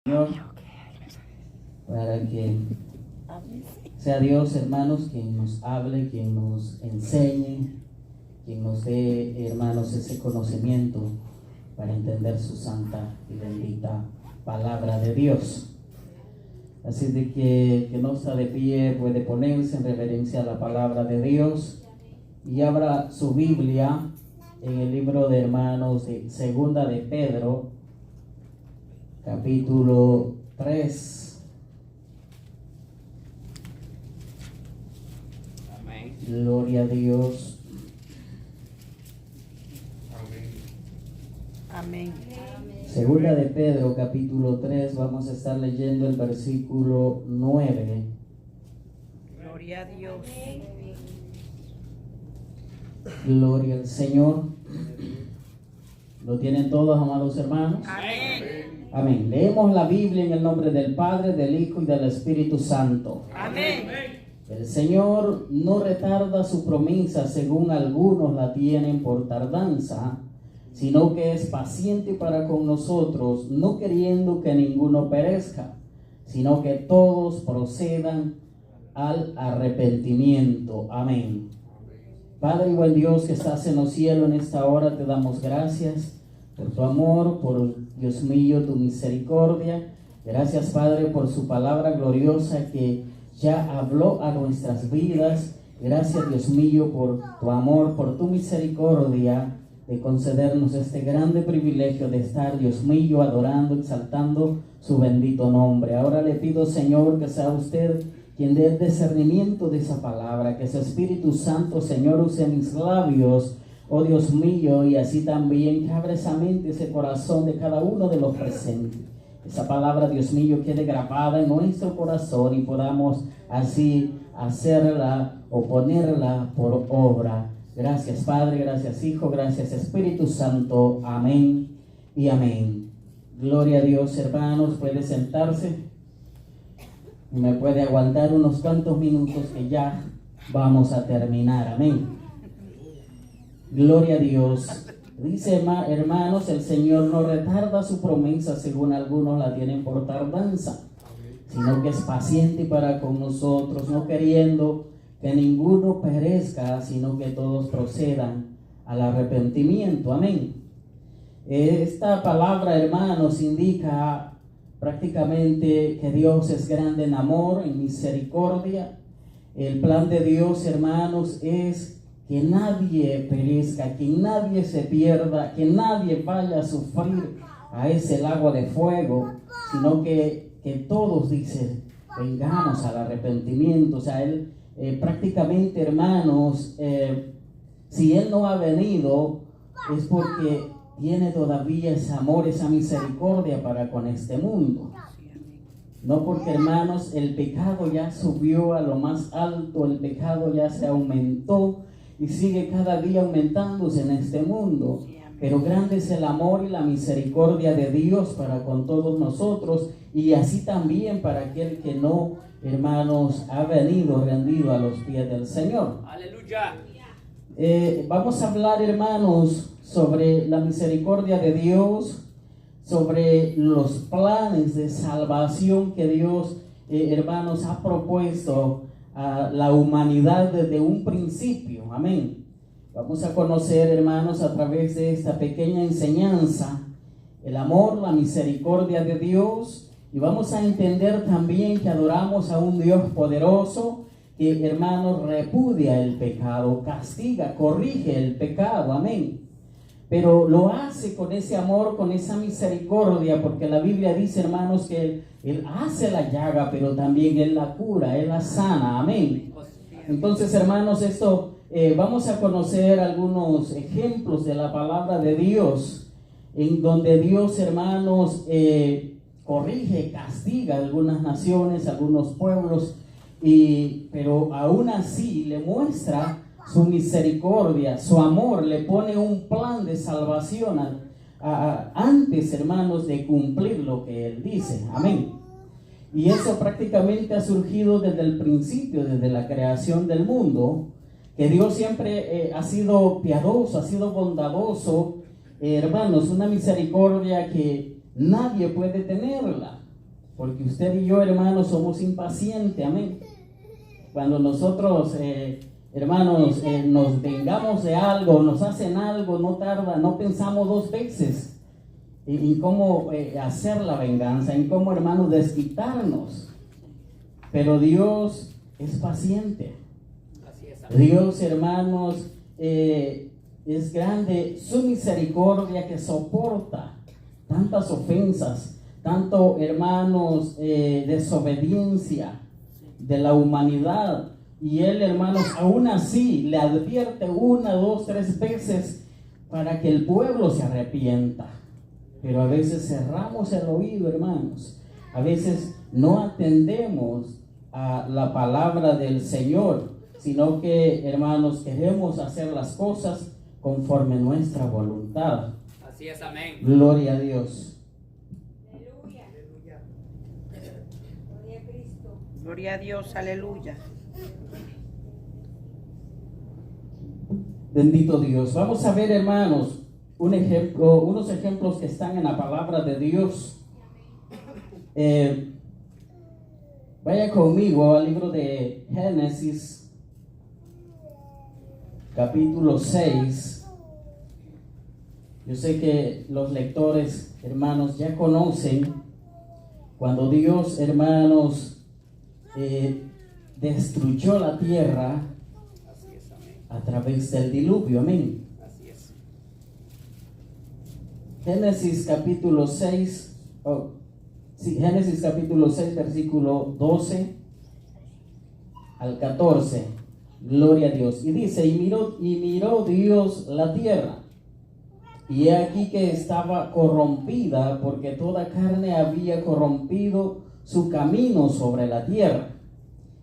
Señor, para que sea Dios, hermanos, quien nos hable, quien nos enseñe, quien nos dé, hermanos, ese conocimiento para entender su santa y bendita palabra de Dios. Así de que no está de pie, puede ponerse en reverencia a la palabra de Dios y abra su Biblia en el libro de hermanos de Segunda de Pedro, capítulo 3. Amén. Gloria a Dios. Amén. Segunda de Pedro, capítulo 3, vamos a estar leyendo el versículo 9. Gloria a Dios. Gloria al Señor. ¿Lo tienen todos, amados hermanos? Amén. Amén. Leemos la Biblia en el nombre del Padre, del Hijo y del Espíritu Santo. Amén. El Señor no retarda su promesa, según algunos la tienen por tardanza, sino que es paciente para con nosotros, no queriendo que ninguno perezca, sino que todos procedan al arrepentimiento. Amén. Padre y buen Dios que estás en los cielos, en esta hora te damos gracias por tu amor, por, Dios mío, tu misericordia. Gracias, Padre, por su palabra gloriosa que ya habló a nuestras vidas. Gracias, Dios mío, por tu amor, por tu misericordia de concedernos este grande privilegio de estar, Dios mío, adorando, exaltando su bendito nombre. Ahora le pido, Señor, que sea usted quien dé el discernimiento de esa palabra, que su Espíritu Santo, Señor, use mis labios, oh Dios mío, y así también que abra esa mente, ese corazón de cada uno de los presentes. Esa palabra, Dios mío, quede grabada en nuestro corazón y podamos así hacerla o ponerla por obra. Gracias, Padre, gracias, Hijo, gracias, Espíritu Santo. Amén y amén. Gloria a Dios, hermanos. Puede sentarse. Me puede aguantar unos cuantos minutos que ya vamos a terminar. Amén. Gloria a Dios. Dice, hermanos, el Señor no retarda su promesa, según algunos la tienen por tardanza, sino que es paciente para con nosotros, no queriendo que ninguno perezca, sino que todos procedan al arrepentimiento. Amén. Esta palabra, hermanos, indica prácticamente que Dios es grande en amor, en misericordia. El plan de Dios, hermanos, es que nadie perezca, que nadie se pierda, que nadie vaya a sufrir a ese lago de fuego, sino que todos, dicen, vengamos al arrepentimiento. O sea, Él prácticamente, hermanos, si Él no ha venido, es porque tiene todavía ese amor, esa misericordia para con este mundo. No porque, hermanos, el pecado ya subió a lo más alto, el pecado ya se aumentó y sigue cada día aumentándose en este mundo. Pero grande es el amor y la misericordia de Dios para con todos nosotros, y así también para aquel que no, hermanos, ha venido rendido a los pies del Señor. Aleluya. Vamos a hablar, hermanos, sobre la misericordia de Dios, sobre los planes de salvación que Dios, hermanos, ha propuesto a la humanidad desde un principio. Amén. Vamos a conocer, hermanos, a través de esta pequeña enseñanza, el amor, la misericordia de Dios, y vamos a entender también que adoramos a un Dios poderoso que, hermanos, repudia el pecado, castiga, corrige el pecado. Amén. Pero lo hace con ese amor, con esa misericordia, porque la Biblia dice, hermanos, que Él hace la llaga, pero también Él la cura, Él la sana. Amén. Entonces, hermanos, vamos a conocer algunos ejemplos de la palabra de Dios, en donde Dios, hermanos, corrige, castiga a algunas naciones, a algunos pueblos, pero aún así le muestra su misericordia, su amor, le pone un plan de salvación antes, hermanos, de cumplir lo que Él dice. Amén. Y eso prácticamente ha surgido desde el principio, desde la creación del mundo, que Dios siempre ha sido piadoso, ha sido bondadoso, hermanos, una misericordia que nadie puede tenerla. porque usted y yo, hermanos, somos impacientes, amén. Cuando nosotros, hermanos, nos vengamos de algo, nos hacen algo, no tarda, no pensamos dos veces en cómo hacer la venganza, en cómo, hermanos, desquitarnos. Pero Dios es paciente. Dios, hermanos, es grande, su misericordia que soporta tantas ofensas, tanto, hermanos, desobediencia de la humanidad. Y Él, hermanos, aún así le advierte 1, 2, 3 veces para que el pueblo se arrepienta. Pero a veces cerramos el oído, hermanos. A veces no atendemos a la palabra del Señor, sino que, hermanos, queremos hacer las cosas conforme nuestra voluntad. Así es, amén. Gloria a Dios. Aleluya. Gloria a Cristo. Gloria a Dios, aleluya. Bendito Dios. Vamos a ver, hermanos, unos ejemplos que están en la palabra de Dios. Vaya conmigo al libro de Génesis, capítulo 6. Yo sé que los lectores, hermanos, ya conocen cuando Dios, hermanos, destruyó la tierra a través del diluvio, amén. Así es. Génesis capítulo 6, Génesis capítulo 6, versículo 12 al 14. Gloria a Dios. Y dice, y miró Dios la tierra, y he aquí que estaba corrompida, porque toda carne había corrompido su camino sobre la tierra.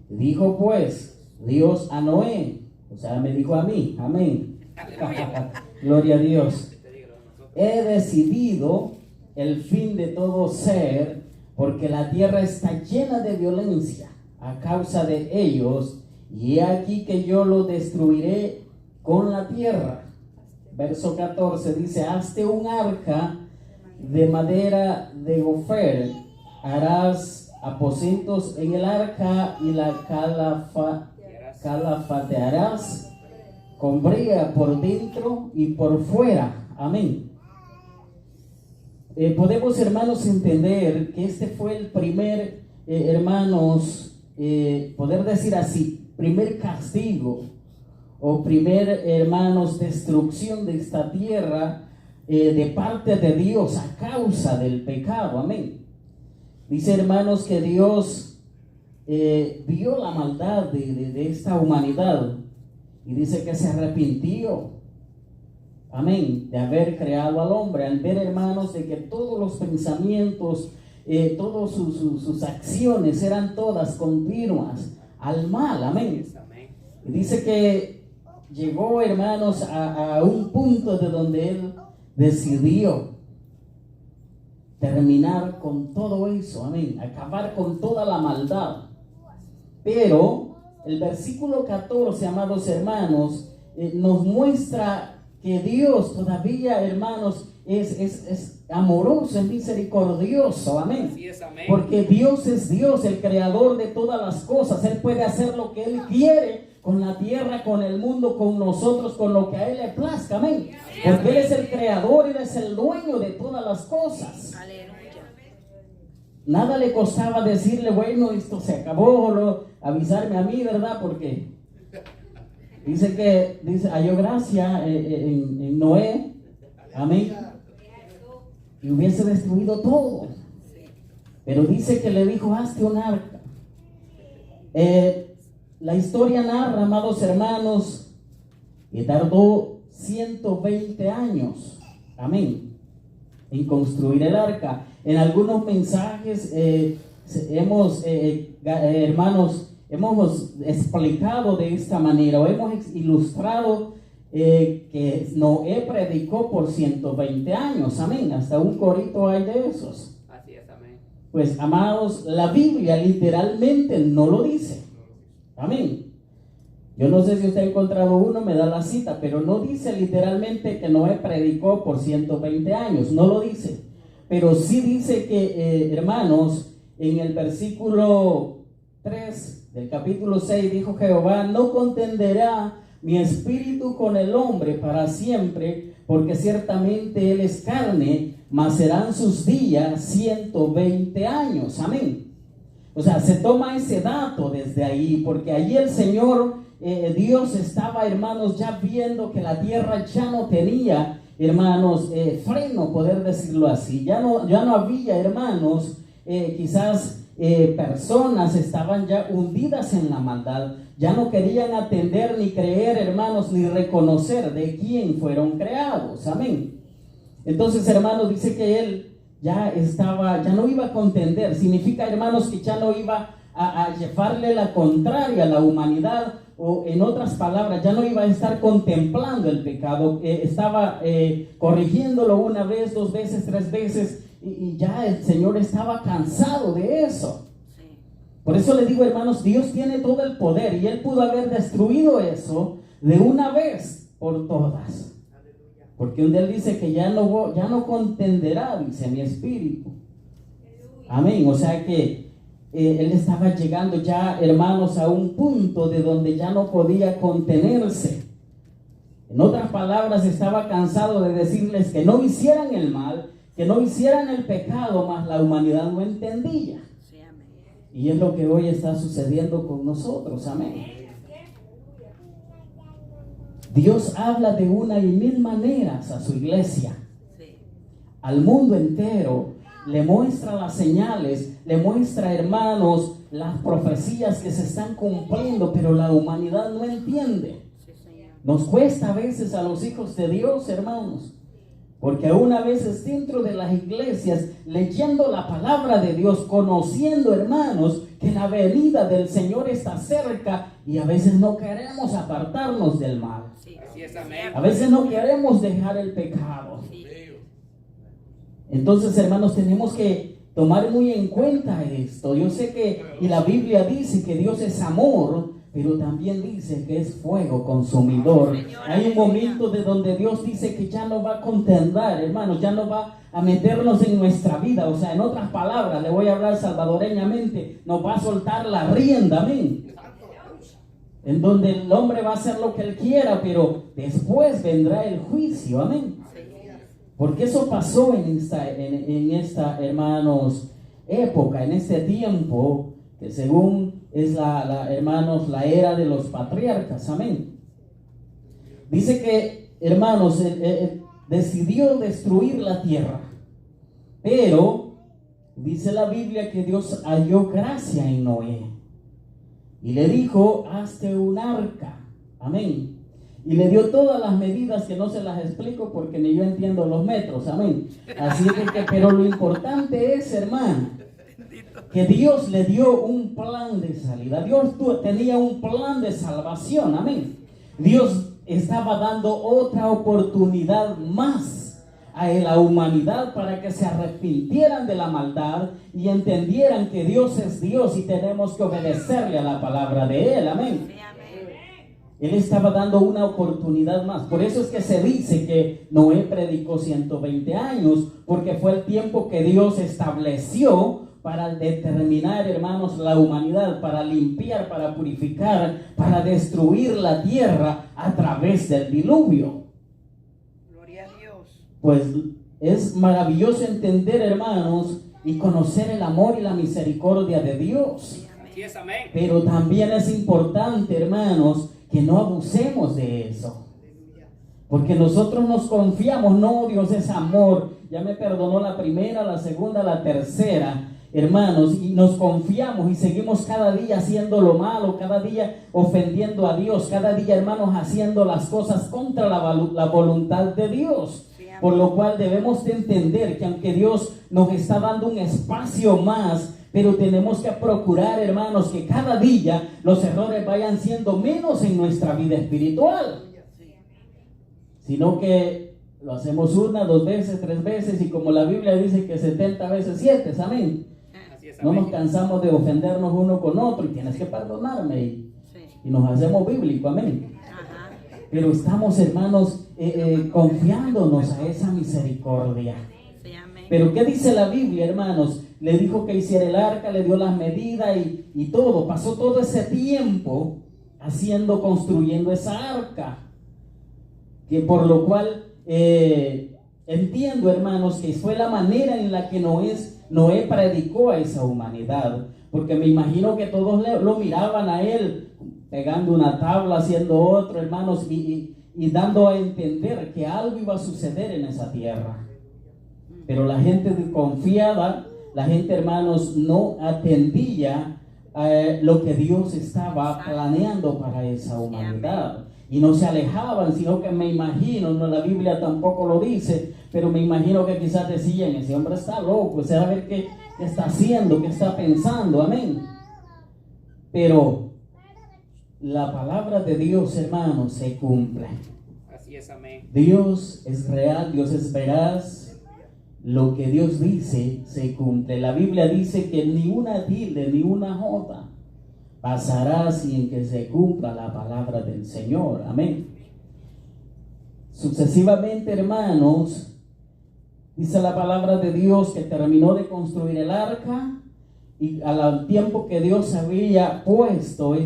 Y dijo pues Dios a Noé, o sea, me dijo a mí, amén. Gloria a Dios. He decidido el fin de todo ser, porque la tierra está llena de violencia a causa de ellos, y he aquí que yo lo destruiré con la tierra. Verso 14 dice, hazte un arca de madera de gofer, harás aposentos en el arca y la calafatearás con brea por dentro y por fuera. Amén. Podemos, hermanos, entender que este fue el primer, hermanos, poder decir así, primer castigo o primer, hermanos, destrucción de esta tierra de parte de Dios a causa del pecado. Amén. Dice, hermanos, que Dios vio la maldad de esta humanidad y dice que se arrepintió, amén, de haber creado al hombre, al ver, hermanos, de que todos los pensamientos, todas sus acciones eran todas continuas al mal, amén. Y dice que llegó, hermanos, a un punto de donde Él decidió terminar con todo eso, amén, acabar con toda la maldad. Pero el versículo 14, amados hermanos, nos muestra que Dios todavía, hermanos, es amoroso, es misericordioso, amén. Así es, amén. Porque Dios es Dios, el creador de todas las cosas. Él puede hacer lo que Él quiere con la tierra, con el mundo, con nosotros, con lo que a Él le plazca, amén. Porque Él es el creador, Él es el dueño de todas las cosas. Aleluya. Nada le costaba decirle, bueno, esto se acabó, avisarme a mí, ¿verdad? Porque dice, halló gracia en Noé, amén, y hubiese destruido todo. Pero dice que le dijo, hazte un arca. La historia narra, amados hermanos, que tardó 120 años, amén, en construir el arca. En algunos mensajes hermanos, hemos explicado de esta manera, o hemos ilustrado que Noé predicó por 120 años, amén. Hasta un corito hay de esos. Así es, amén. Pues, amados, la Biblia literalmente no lo dice, amén. Yo no sé si usted ha encontrado uno, me da la cita, pero no dice literalmente que Noé predicó por 120 años, no lo dice. Pero sí dice que, hermanos, en el versículo 3 del capítulo 6, dijo Jehová: no contenderá mi espíritu con el hombre para siempre, porque ciertamente él es carne, mas serán sus días 120 años. Amén. O sea, se toma ese dato desde ahí, porque allí el Señor, Dios estaba, hermanos, ya viendo que la tierra ya no tenía, hermanos, freno, poder decirlo así. Ya no había, hermanos, quizás personas estaban ya hundidas en la maldad. Ya no querían atender ni creer, hermanos, ni reconocer de quién fueron creados. Amén. Entonces, hermanos, dice que él ya no iba a contender. Significa, hermanos, que ya no iba a llevarle la contraria a la humanidad, o en otras palabras, ya no iba a estar contemplando el pecado. Estaba corrigiéndolo una vez, 2 veces, 3 veces, y ya el Señor estaba cansado de eso. Por eso le digo, hermanos, Dios tiene todo el poder y Él pudo haber destruido eso de una vez por todas. Porque donde Él dice que ya no contenderá, dice, mi espíritu. Amén. O sea que Él estaba llegando ya, hermanos, a un punto de donde ya no podía contenerse. En otras palabras, estaba cansado de decirles que no hicieran el mal, que no hicieran el pecado, mas la humanidad no entendía. Y es lo que hoy está sucediendo con nosotros. Amén. Dios habla de una y mil maneras a su iglesia, al mundo entero. Le muestra las señales, le muestra, hermanos, las profecías que se están cumpliendo, pero la humanidad no entiende. Nos cuesta a veces a los hijos de Dios, hermanos, porque aún a veces dentro de las iglesias, leyendo la palabra de Dios, conociendo, hermanos, que la venida del Señor está cerca, y a veces no queremos apartarnos del mal. A veces no queremos dejar el pecado. Entonces, hermanos, tenemos que tomar muy en cuenta esto. Yo sé que, y la Biblia dice que Dios es amor, pero también dice que es fuego consumidor. Hay un momento de donde Dios dice que ya no va a contender, hermanos, ya no va a meternos en nuestra vida. O sea, en otras palabras, le voy a hablar salvadoreñamente, nos va a soltar la rienda, amén. En donde el hombre va a hacer lo que él quiera, pero después vendrá el juicio, amén. Porque eso pasó en esta, hermanos, época, en este tiempo, que según es hermanos, la era de los patriarcas, amén. Dice que, hermanos, decidió destruir la tierra, pero dice la Biblia que Dios halló gracia en Noé y le dijo: hazte un arca, amén. Y le dio todas las medidas que no se las explico porque ni yo entiendo los metros, amén. Así que, pero lo importante es, hermano, que Dios le dio un plan de salida. Dios tenía un plan de salvación, amén. Dios estaba dando otra oportunidad más a la humanidad para que se arrepintieran de la maldad y entendieran que Dios es Dios y tenemos que obedecerle a la palabra de Él, amén. Él estaba dando una oportunidad más. Por eso es que se dice que Noé predicó 120 años, porque fue el tiempo que Dios estableció para determinar, hermanos, la humanidad, para limpiar, para purificar, para destruir la tierra a través del diluvio. Gloria a Dios. Pues es maravilloso entender, hermanos, y conocer el amor y la misericordia de Dios. Pero también es importante, hermanos, que no abusemos de eso. Porque nosotros nos confiamos, no, Dios es amor, ya me perdonó la primera, la segunda, la tercera, hermanos, y nos confiamos y seguimos cada día haciendo lo malo, cada día ofendiendo a Dios, cada día, hermanos, haciendo las cosas contra la voluntad de Dios. Por lo cual debemos de entender que aunque Dios nos está dando un espacio más, pero tenemos que procurar, hermanos, que cada día los errores vayan siendo menos en nuestra vida espiritual. Sino que lo hacemos 1, 2 veces, 3 veces, y como la Biblia dice que 70 veces 7, amén. No nos cansamos de ofendernos uno con otro, y tienes que perdonarme, y nos hacemos bíblicos, amén. Pero estamos, hermanos, confiándonos a esa misericordia. Pero ¿qué dice la Biblia, hermanos? le dijo que hiciera el arca, le dio las medidas y todo. Pasó todo ese tiempo construyendo esa arca. Que por lo cual entiendo, hermanos, que fue la manera en la que Noé predicó a esa humanidad. Porque me imagino que todos lo miraban a él pegando una tabla, haciendo otro, hermanos, y dando a entender que algo iba a suceder en esa tierra. Pero la gente confiada, la gente, hermanos, no atendía lo que Dios estaba planeando para esa humanidad. Y no se alejaban, sino que me imagino, no, la Biblia tampoco lo dice, pero me imagino que quizás decían, ese hombre está loco, ese a ver qué está haciendo, qué está pensando, amén. Pero la palabra de Dios, hermanos, se cumple. Así es, amén. Dios es real, Dios es veraz. Lo que Dios dice se cumple. La Biblia dice que ni una tilde, ni una jota pasará sin que se cumpla la palabra del Señor. Amén. Sucesivamente, hermanos, dice la palabra de Dios que terminó de construir el arca y al tiempo que Dios había puesto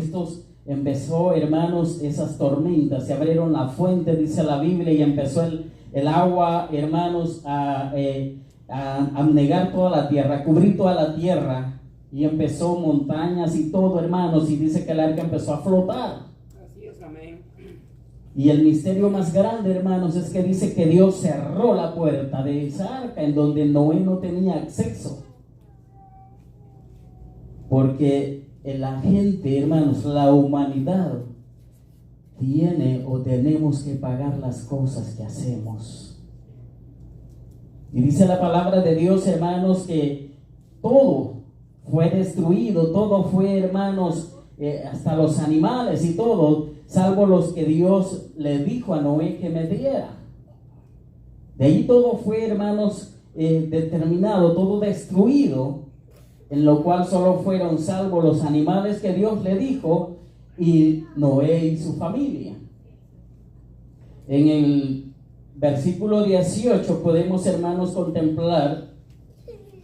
empezó, hermanos, esas tormentas. Se abrieron la fuente, dice la Biblia, y empezó el agua, hermanos, a anegar toda la tierra, a cubrir toda la tierra. Y empezó montañas y todo, hermanos, y dice que el arca empezó a flotar. Así es, amén. Y el misterio más grande, hermanos, es que dice que Dios cerró la puerta de esa arca en donde Noé no tenía acceso. Porque la gente, hermanos, la humanidad tiene o tenemos que pagar las cosas que hacemos. Y dice la palabra de Dios, hermanos, que todo fue destruido, todo fue, hermanos, hasta los animales y todo, salvo los que Dios le dijo a Noé que metiera. De ahí todo fue, hermanos, determinado, todo destruido, en lo cual solo fueron salvos los animales que Dios le dijo y Noé y su familia. En el versículo 18 podemos, hermanos, contemplar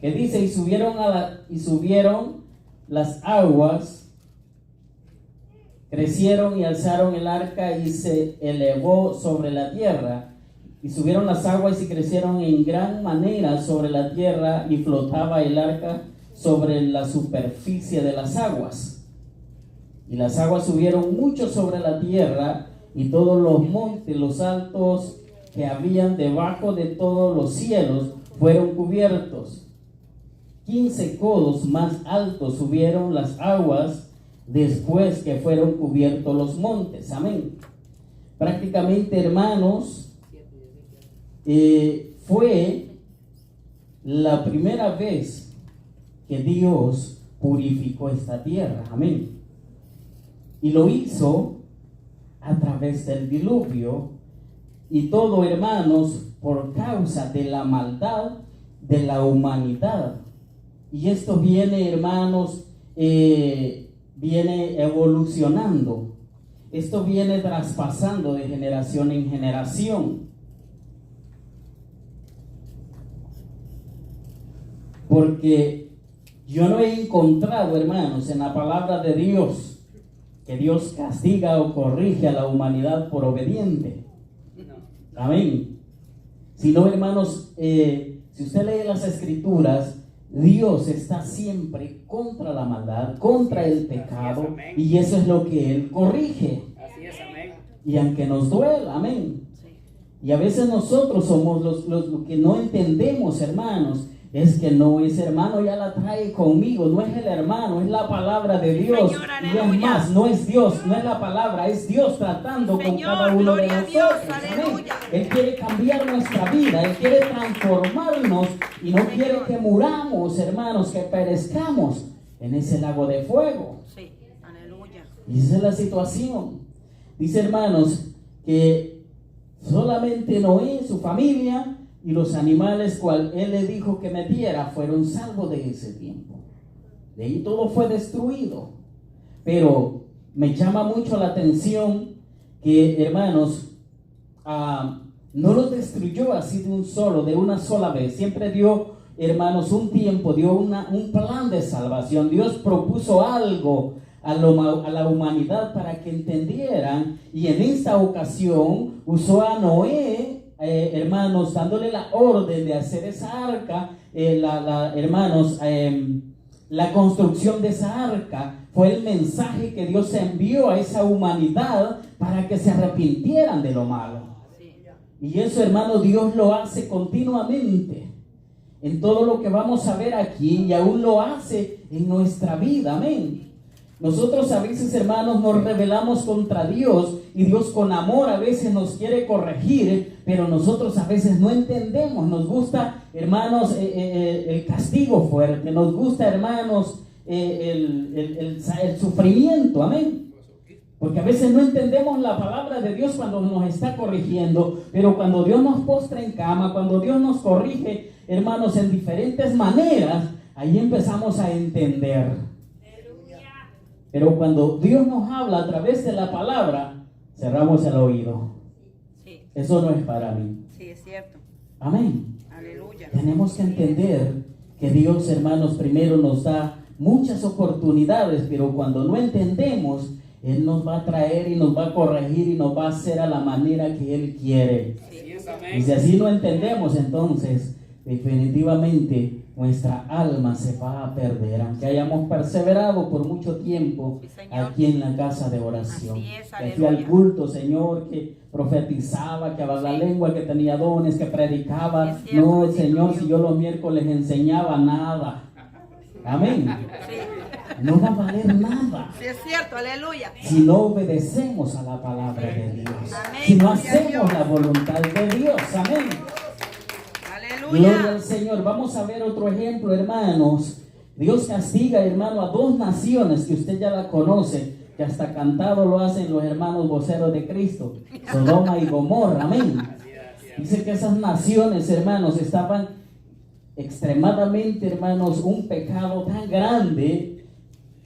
que dice, y subieron las aguas, crecieron y alzaron el arca y se elevó sobre la tierra. Y subieron las aguas y crecieron en gran manera sobre la tierra y flotaba el arca sobre la superficie de las aguas. Y las aguas subieron mucho sobre la tierra y todos los montes, los altos que habían debajo de todos los cielos fueron cubiertos. 15 codos más altos subieron las aguas después que fueron cubiertos los montes. Amén. Prácticamente, hermanos, fue la primera vez que Dios purificó esta tierra. Amén. Y lo hizo a través del diluvio. Y todo, hermanos, por causa de la maldad de la humanidad. Y esto viene, hermanos, viene evolucionando. Esto viene traspasando de generación en generación. Porque yo no he encontrado, hermanos, en la palabra de Dios que Dios castiga o corrige a la humanidad por obediente. Amén. Sino, hermanos, si usted lee las Escrituras, Dios está siempre contra la maldad, contra el pecado, y eso es lo que Él corrige. Así es, amén. Y aunque nos duela, amén. Y a veces nosotros somos los que no entendemos, hermanos. Es que no, ese hermano ya la trae conmigo, no es el hermano, es la palabra de Dios. Señor, y es más, no es Dios, no es la palabra, es Dios tratando con cada uno de nosotros. Dios, Amén. Él quiere cambiar nuestra vida, Él quiere transformarnos y no quiere que muramos, hermanos, que perezcamos en ese lago de fuego. Sí, aleluya. Y esa es la situación. Dice, hermanos, que solamente Noé, su familia y los animales cual Él le dijo que metiera fueron salvos de ese tiempo. De ahí todo fue destruido. Pero me llama mucho la atención que, hermanos, no los destruyó así de una sola vez. Siempre dio hermanos, un tiempo dio un plan de salvación. Dios propuso algo a la humanidad para que entendieran, y en esta ocasión usó a Noé, hermanos, dándole la orden de hacer esa arca. Hermanos, la construcción de esa arca fue el mensaje que Dios envió a esa humanidad para que se arrepintieran de lo malo. Y eso, hermano, Dios lo hace continuamente en todo lo que vamos a ver aquí, y aún lo hace en nuestra vida. Amén. Nosotros a veces, hermanos, nos rebelamos contra Dios, y Dios con amor a veces nos quiere corregir, pero nosotros a veces no entendemos. Nos gusta, hermanos, el castigo fuerte. Nos gusta, hermanos, el sufrimiento. Amén. Porque a veces no entendemos la palabra de Dios cuando nos está corrigiendo, pero cuando Dios nos postra en cama, cuando Dios nos corrige, hermanos, en diferentes maneras, ahí empezamos a entender. Pero cuando Dios nos habla a través de la palabra, cerramos el oído. Sí. Eso no es para mí. Sí, es cierto. Amén. Aleluya. Tenemos que entender que Dios, hermanos, primero nos da muchas oportunidades, pero cuando no entendemos, Él nos va a traer y nos va a corregir y nos va a hacer a la manera que Él quiere. Y si así no entendemos, entonces definitivamente nuestra alma se va a perder, aunque hayamos perseverado por mucho tiempo aquí en la casa de oración. Que fui al culto, Señor, que profetizaba, que hablaba la lengua, que tenía dones, que predicaba. No, Señor, si yo los miércoles enseñaba nada. Amén. No va a valer nada. Sí, es cierto, aleluya. Si no obedecemos a la palabra de Dios. Amén. Si no hacemos la voluntad de Dios. Amén. Gloria al Aleluya. Señor. Vamos a ver otro ejemplo, hermanos. Dios castiga, hermano, a dos naciones que usted ya la conoce, que hasta cantado lo hacen los hermanos voceros de Cristo: Sodoma y Gomorra. Amén. Dice que esas naciones, hermanos, estaban extremadamente, hermanos, un pecado tan grande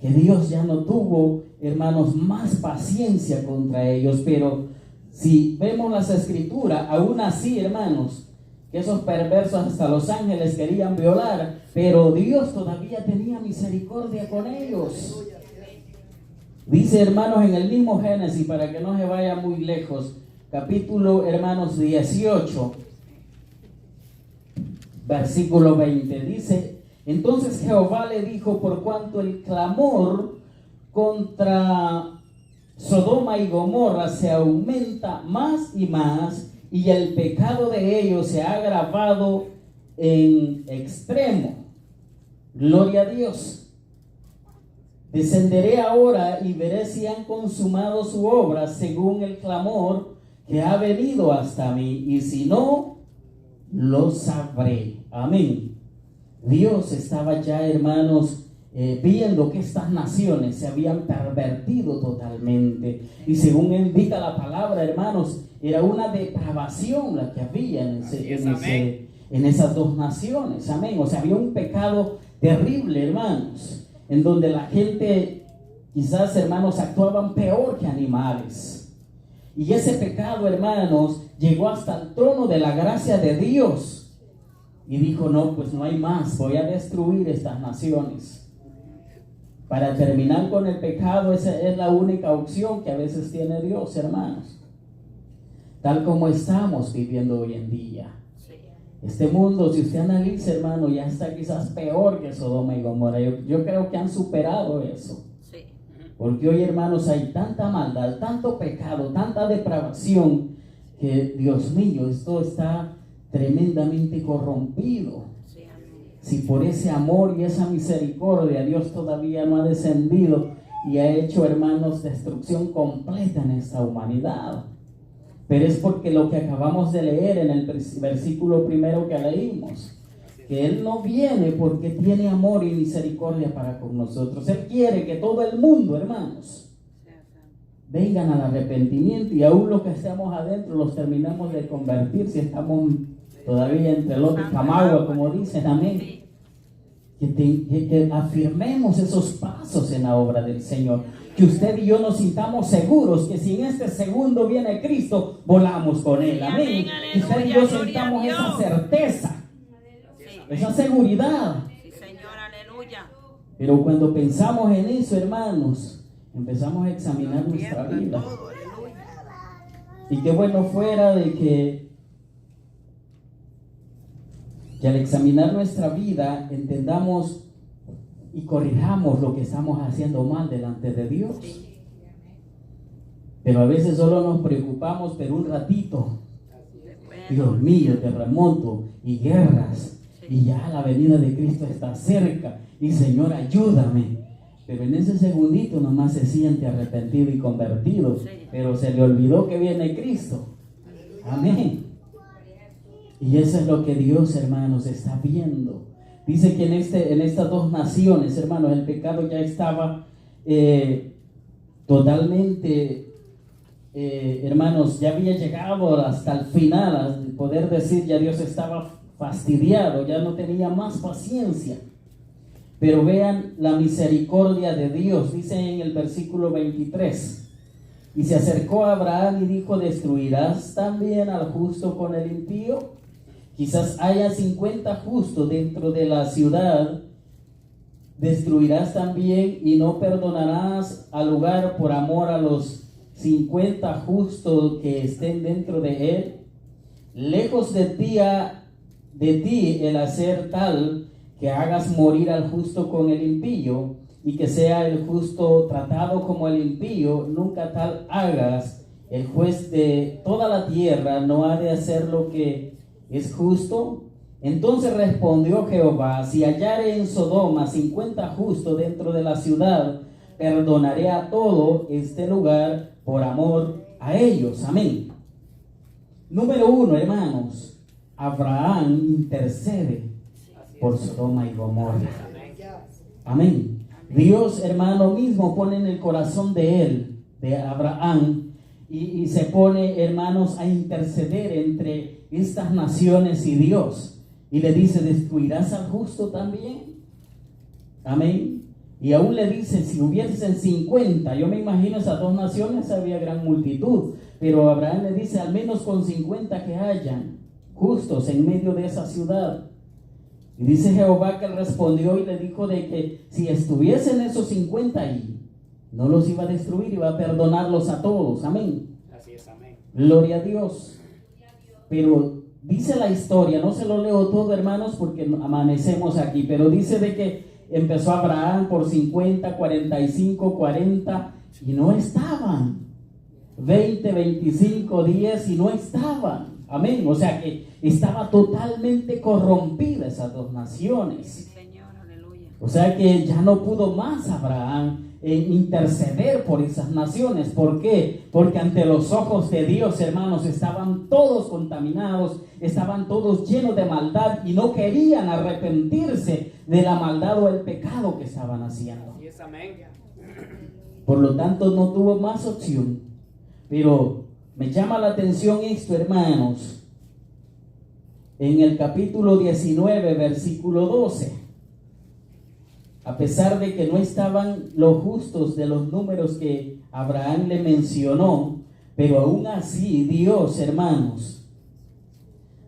que Dios ya no tuvo, hermanos, más paciencia contra ellos. Pero si vemos las escrituras, aún así, hermanos, que esos perversos hasta los ángeles querían violar, pero Dios todavía tenía misericordia con ellos. Dice, hermanos, en el mismo Génesis, para que no se vaya muy lejos, capítulo, hermanos, 18, versículo 20, dice: entonces Jehová le dijo, por cuanto el clamor contra Sodoma y Gomorra se aumenta más y más, y el pecado de ellos se ha agravado en extremo. Gloria a Dios. Descenderé ahora y veré si han consumado su obra según el clamor que ha venido hasta mí, y si no, lo sabré. Amén. Dios estaba ya, hermanos, viendo que estas naciones se habían pervertido totalmente, y según indica la palabra, hermanos, era una depravación la que había en esas dos naciones. Amén. O sea, había un pecado terrible, hermanos, en donde la gente, quizás, hermanos, actuaban peor que animales. Y ese pecado, hermanos, llegó hasta el trono de la gracia de Dios, y dijo: no, pues no hay más, voy a destruir estas naciones. Para terminar con el pecado, esa es la única opción que a veces tiene Dios, hermanos. Tal como estamos viviendo hoy en día. Este mundo, si usted analiza, hermano, ya está quizás peor que Sodoma y Gomorra. Yo creo que han superado eso. Porque hoy, hermanos, hay tanta maldad, tanto pecado, tanta depravación, que, Dios mío, esto está tremendamente corrompido. Si por ese amor y esa misericordia Dios todavía no ha descendido y ha hecho, hermanos, destrucción completa en esta humanidad. Pero es porque lo que acabamos de leer en el versículo primero que leímos, que Él no viene porque tiene amor y misericordia para con nosotros. Él quiere que todo el mundo, hermanos, vengan al arrepentimiento, y aún los que estamos adentro los terminamos de convertir, si estamos todavía entre los de Camagua, como dicen. Amén. Que afirmemos esos pasos en la obra del Señor. Que usted y yo nos sintamos seguros que si en este segundo viene Cristo, volamos con Él. Amén. Que usted y yo sintamos esa certeza esa seguridad. Sí, Señor, aleluya. Pero cuando pensamos en eso, hermanos, empezamos a examinar nuestra Tiembla vida. todo, aleluya. Y qué bueno fuera de que al examinar nuestra vida entendamos y corrijamos lo que estamos haciendo mal delante de Dios. Pero a veces solo nos preocupamos por un ratito. Dios mío, terremoto y guerras. Y ya la venida de Cristo está cerca. Y Señor, ayúdame. Pero en ese segundito nomás se siente arrepentido y convertido. Pero se le olvidó que viene Cristo. Amén. Y eso es lo que Dios, hermanos, está viendo. Dice que en estas dos naciones, hermanos, el pecado ya estaba totalmente, hermanos, ya había llegado hasta el final, al poder decir, ya Dios estaba fastidiado, ya no tenía más paciencia. Pero vean la misericordia de Dios, dice en el versículo 23. Y se acercó a Abraham y dijo, ¿destruirás también al justo con el impío? Quizás haya 50 justos dentro de la ciudad. ¿Destruirás también y no perdonarás al lugar por amor a los 50 justos que estén dentro de él? Lejos de ti el hacer tal que hagas morir al justo con el impío, y que sea el justo tratado como el impío, nunca tal hagas. El juez de toda la tierra no ha de hacer lo que es justo. Entonces respondió Jehová, si hallare en Sodoma 50 justos dentro de la ciudad, perdonaré a todo este lugar por amor a ellos. Amén. Número 1, hermanos, Abraham intercede por Sodoma y Gomorra. Amén. Dios, hermano, mismo pone en el corazón de él, de Abraham, y se pone, hermanos, a interceder entre estas naciones y Dios. Y le dice, ¿destruirás al justo también? Amén. Y aún le dice, si hubiesen 50, yo me imagino esas dos naciones había gran multitud, pero Abraham le dice, al menos con 50 que hayan justos en medio de esa ciudad. Y dice Jehová que él respondió y le dijo de que si estuviesen esos 50 ahí, no los iba a destruir, iba a perdonarlos a todos. Amén. Así es, amén. Gloria a Dios. Pero dice la historia, no se lo leo todo, hermanos, porque amanecemos aquí, pero dice de que empezó Abraham por 50, 45, 40 y no estaban. 20, 25, 10 y no estaban. Amén. O sea que estaba totalmente corrompida esas dos naciones. Sí, Señor, aleluya. O sea que ya no pudo más Abraham interceder por esas naciones. ¿Por qué? Porque ante los ojos de Dios, hermanos, estaban todos contaminados, estaban todos llenos de maldad y no querían arrepentirse de la maldad o el pecado que estaban haciendo. Así es, amén. Por lo tanto, no tuvo más opción. Pero me llama la atención esto, hermanos. En el capítulo 19, versículo 12. A pesar de que no estaban los justos de los números que Abraham le mencionó, pero aún así Dios, hermanos,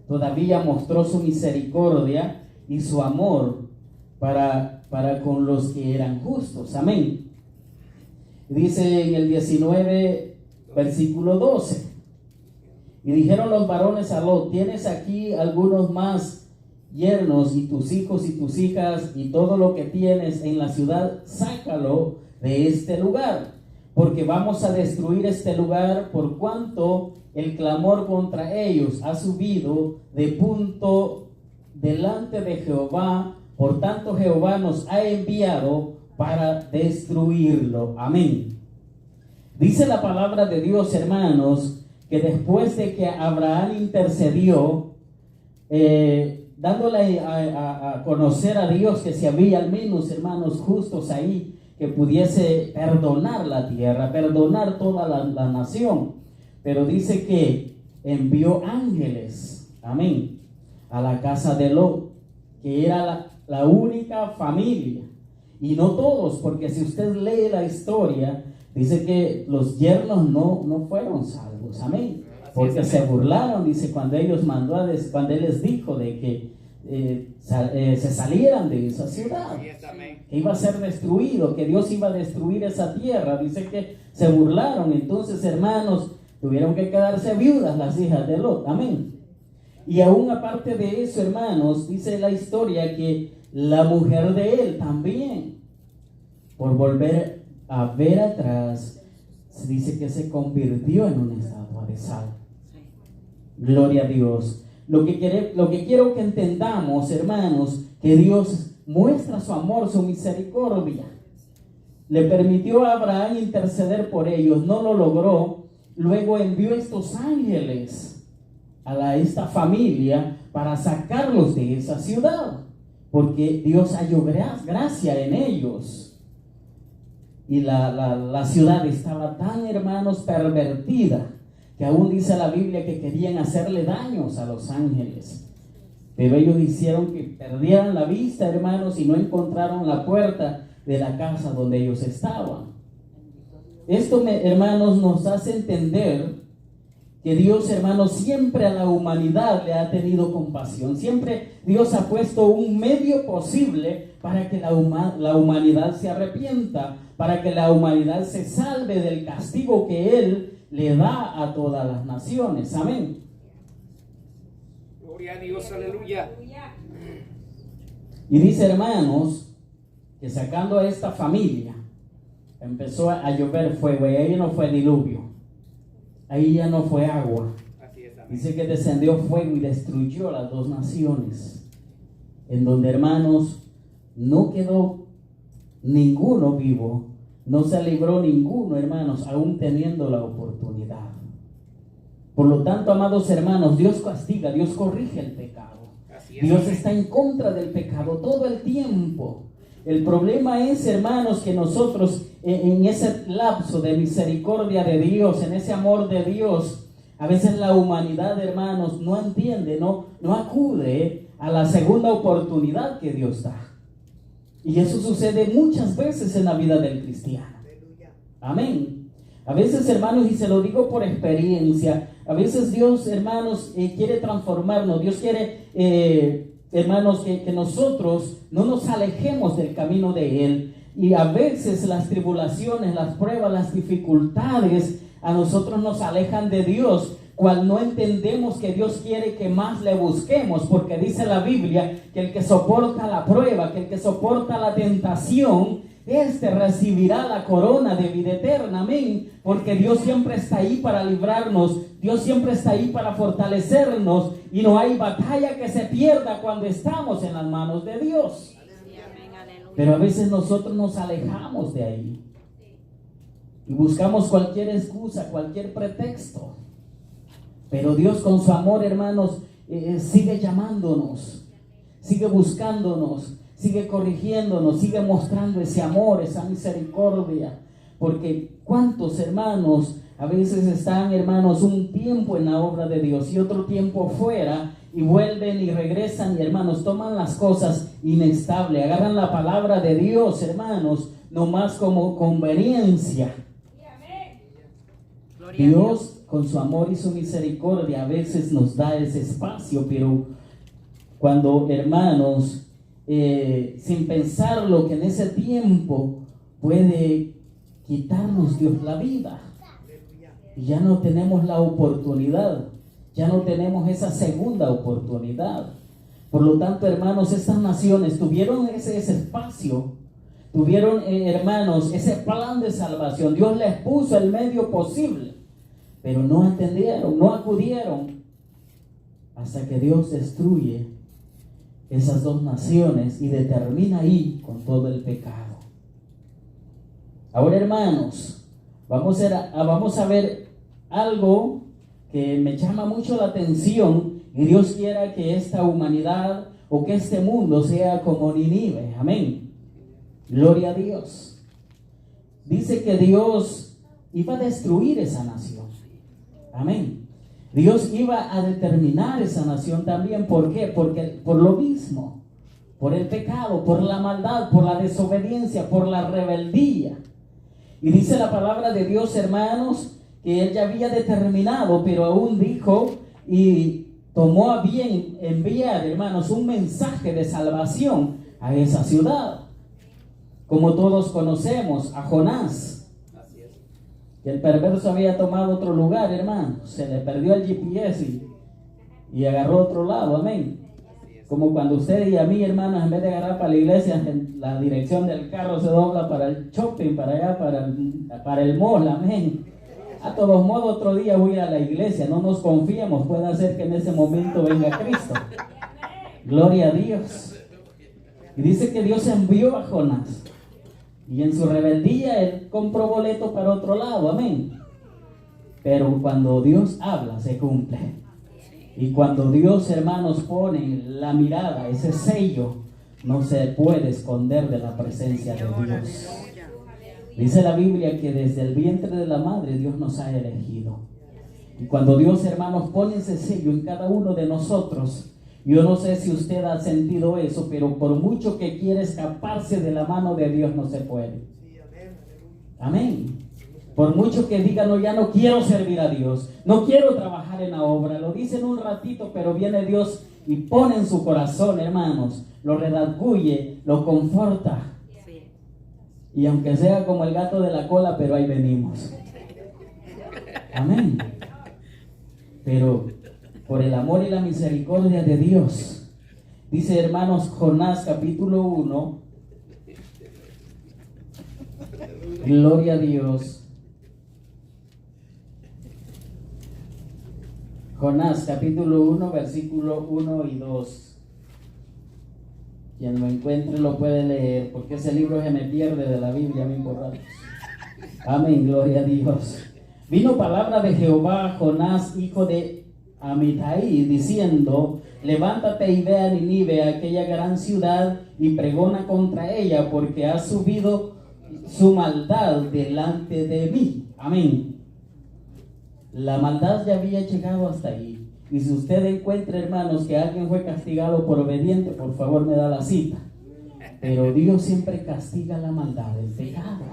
todavía mostró su misericordia y su amor para con los que eran justos. Amén. Dice en el 19, versículo 12. Y dijeron los varones a Lot, ¿tienes aquí algunos más yernos y tus hijos y tus hijas y todo lo que tienes en la ciudad? Sácalo de este lugar, porque vamos a destruir este lugar por cuanto el clamor contra ellos ha subido de punto delante de Jehová. Por tanto Jehová nos ha enviado para destruirlo. Amén. Dice la palabra de Dios, hermanos, que después de que Abraham intercedió, dándole a conocer a Dios que si había al menos, hermanos, justos ahí, que pudiese perdonar la tierra, perdonar toda la nación. Pero dice que envió ángeles, amén, a la casa de Lot, que era la única familia. Y no todos, porque si usted lee la historia, dice que los yernos no fueron salvos, amén. Porque se burlaron, dice, cuando él les dijo de se salieran de esa ciudad, Así es, amén. que iba a ser destruido, que Dios iba a destruir esa tierra. Dice que se burlaron. Entonces, hermanos, tuvieron que quedarse viudas las hijas de Lot. Amén. Y aún aparte de eso, hermanos, dice la historia que la mujer de él también, por volver a ver atrás, se dice que se convirtió en una estatua de sal. Gloria a Dios. Lo que quiero que entendamos, hermanos, que Dios muestra su amor, su misericordia. Le permitió a Abraham interceder por ellos, no lo logró. Luego envió estos ángeles a esta familia para sacarlos de esa ciudad, porque Dios halló gracia en ellos. Y la ciudad estaba tan, hermanos, pervertida, que aún dice la Biblia que querían hacerle daños a los ángeles. Pero ellos hicieron que perdieran la vista, hermanos, y no encontraron la puerta de la casa donde ellos estaban. Esto, hermanos, nos hace entender que Dios, hermanos, siempre a la humanidad le ha tenido compasión. Siempre Dios ha puesto un medio posible para que la humanidad se arrepienta, para que la humanidad se salve del castigo que Él le da a todas las naciones. Amén. Gloria a Dios, aleluya. Y dice, hermanos, que sacando a esta familia, empezó a llover fuego, y ahí no fue diluvio, ahí ya no fue agua. Así es, amén. Dice que descendió fuego y destruyó las dos naciones, en donde, hermanos, no quedó ninguno vivo, no se libró ninguno, hermanos, aún teniendo la oportunidad. Por lo tanto, amados hermanos, Dios castiga, Dios corrige el pecado. Así es, Dios amén. está en contra del pecado todo el tiempo. El problema es, hermanos, que nosotros en ese lapso de misericordia de Dios, en ese amor de Dios, a veces la humanidad, hermanos, no entiende, no acude a la segunda oportunidad que Dios da. Y eso sucede muchas veces en la vida del cristiano. Amén. A veces, hermanos, y se lo digo por experiencia, a veces Dios, hermanos, quiere transformarnos. Dios quiere, hermanos, que nosotros no nos alejemos del camino de Él. Y a veces las tribulaciones, las pruebas, las dificultades a nosotros nos alejan de Dios, cual no entendemos que Dios quiere que más le busquemos, porque dice la Biblia que el que soporta la prueba, que el que soporta la tentación, este recibirá la corona de vida eterna. Amén. Porque Dios siempre está ahí para librarnos, Dios siempre está ahí para fortalecernos, y no hay batalla que se pierda cuando estamos en las manos de Dios. Pero a veces nosotros nos alejamos de ahí y buscamos cualquier excusa, cualquier pretexto. Pero Dios, con su amor, hermanos, sigue llamándonos, sigue buscándonos, sigue corrigiéndonos, sigue mostrando ese amor, esa misericordia. Porque cuántos hermanos a veces están, hermanos, un tiempo en la obra de Dios y otro tiempo fuera, y vuelven y regresan, y, hermanos, toman las cosas inestables, agarran la palabra de Dios, hermanos, nomás como conveniencia. Dios, con su amor y su misericordia, a veces nos da ese espacio, pero cuando, hermanos, sin pensarlo, que en ese tiempo puede quitarnos Dios la vida, y ya no tenemos la oportunidad, ya no tenemos esa segunda oportunidad. Por lo tanto, hermanos, estas naciones tuvieron ese espacio, tuvieron, hermanos, ese plan de salvación. Dios les puso el medio posible, pero no atendieron, no acudieron, hasta que Dios destruye esas dos naciones y determina ahí con todo el pecado. Ahora, hermanos, vamos a ver algo que me llama mucho la atención, y Dios quiera que esta humanidad o que este mundo sea como Nínive. Amén. Gloria a Dios. Dice que Dios iba a destruir esa nación. Amén. Dios iba a determinar esa nación también. ¿Por qué? Porque por lo mismo, por el pecado, por la maldad, por la desobediencia, por la rebeldía. Y dice la palabra de Dios, hermanos, que Él ya había determinado, pero aún dijo, y tomó a bien enviar, hermanos, un mensaje de salvación a esa ciudad. Como todos conocemos a Jonás, Así es. que el perverso había tomado otro lugar, hermano. Se le perdió el GPS y agarró otro lado, amén. Así es. Como cuando usted y a mí, hermanos, en vez de agarrar para la iglesia, la dirección del carro se dobla para el shopping, para allá, para el mall, amén. A todos modos, otro día voy a la iglesia, no nos confiemos, puede ser que en ese momento venga Cristo. Gloria a Dios. Y dice que Dios envió a Jonás. Y en su rebeldía él compró boleto para otro lado, amén. Pero cuando Dios habla, se cumple. Y cuando Dios, hermanos, pone la mirada, ese sello, no se puede esconder de la presencia de Señor, Dios. aleluya. Dice la Biblia que desde el vientre de la madre Dios nos ha elegido. Y cuando Dios, hermanos, pone ese sello en cada uno de nosotros, yo no sé si usted ha sentido eso, pero por mucho que quiera escaparse de la mano de Dios, no se puede. Amén. Por mucho que diga, no, ya no quiero servir a Dios, no quiero trabajar en la obra, lo dicen un ratito, pero viene Dios y pone en su corazón, hermanos, lo redarguye, lo conforta. Sí. Y aunque sea como el gato de la cola, pero ahí venimos. Amén. Pero por el amor y la misericordia de Dios, dice, hermanos, Jonás capítulo 1, gloria a Dios. Jonás capítulo 1, versículo 1 y 2. Quien lo encuentre lo puede leer, porque ese libro se me pierde de la Biblia, bien por ratos. Amén, gloria a Dios. Vino palabra de Jehová a Jonás, hijo de Amitai, diciendo: levántate y ve a Nínive, aquella gran ciudad, y pregona contra ella, porque ha subido su maldad delante de mí. Amén. La maldad ya había llegado hasta ahí. Y si usted encuentra, hermanos, que alguien fue castigado por obediente, por favor me da la cita. Pero Dios siempre castiga la maldad, el pecado.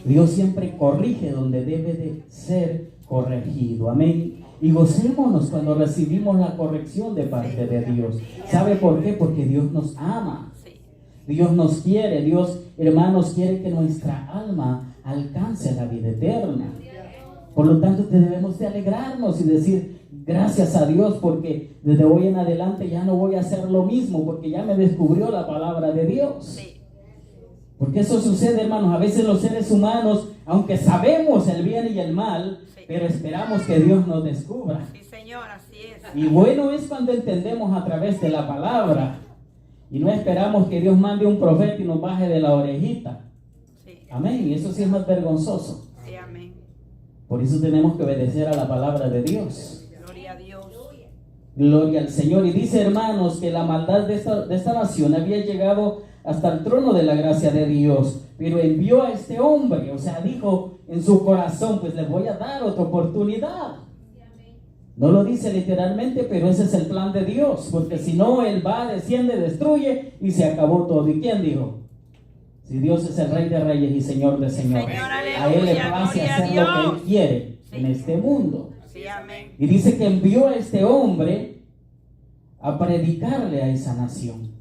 Dios siempre corrige donde debe de ser corregido. Amén. Y gocémonos cuando recibimos la corrección de parte de Dios. ¿Sabe por qué? Porque Dios nos ama. Dios nos quiere. Dios, hermanos, quiere que nuestra alma alcance la vida eterna. Por lo tanto, debemos de alegrarnos y decir gracias a Dios, porque desde hoy en adelante ya no voy a hacer lo mismo, porque ya me descubrió la palabra de Dios. Porque eso sucede, hermanos, a veces los seres humanos, aunque sabemos el bien y el mal, pero esperamos que Dios nos descubra. Sí, Señor, así es. Y bueno es cuando entendemos a través de la palabra, y no esperamos que Dios mande un profeta y nos baje de la orejita. Sí. Amén. Y eso sí es más vergonzoso. Sí, amén. Por eso tenemos que obedecer a la palabra de Dios. Gloria a Dios. Gloria al Señor. Y dice, hermanos, que la maldad de esta nación había llegado hasta el trono de la gracia de Dios, pero envió a este hombre, o sea, dijo en su corazón, pues les voy a dar otra oportunidad. No lo dice literalmente, pero ese es el plan de Dios, porque si no, Él va, desciende, destruye y se acabó todo. ¿Y quién dijo? Si Dios es el Rey de Reyes y Señor de Señores, Señor, a Él le aleluya, place gloria a hacer lo que Dios. Él quiere en este mundo. Sí, amén. Y dice que envió a este hombre a predicarle a esa nación.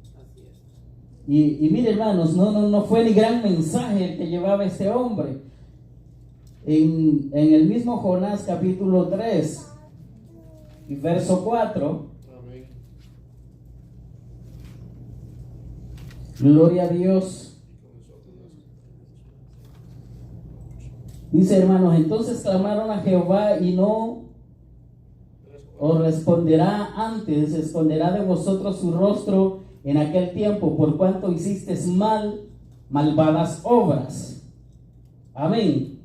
Y mire, hermanos, no fue ni gran mensaje el que llevaba este hombre. En el mismo Jonás capítulo 3 y verso 4. Gloria a Dios. Dice, hermanos, entonces clamaron a Jehová y no os responderá antes, esconderá de vosotros su rostro en aquel tiempo, por cuanto hicisteis malvadas obras. Amén.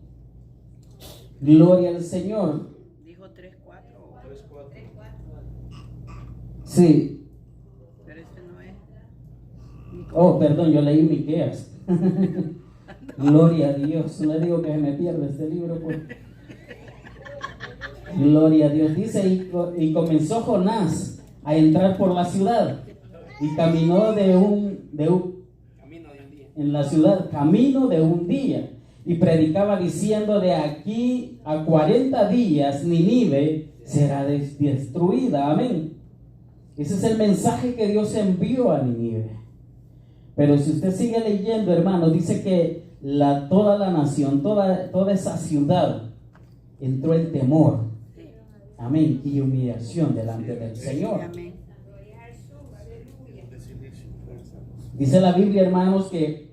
Gloria al Señor. Dijo 3:4. Sí. Pero este no es. Oh, perdón, yo leí Miqueas. Gloria a Dios. No le digo que se me pierda este libro, pues. Gloria a Dios. Dice, y comenzó Jonás a entrar por la ciudad, y caminó en la ciudad, camino de un día, y predicaba diciendo: de aquí a 40 días Nínive será destruida. Amén. Ese es el mensaje que Dios envió a Nínive. Pero si usted sigue leyendo, hermano, dice que toda la nación, toda esa ciudad, entró el temor, Sí. amén, y humillación delante del Señor. Amén. Gloria a Jesús. Aleluya. Dice la Biblia, hermanos, que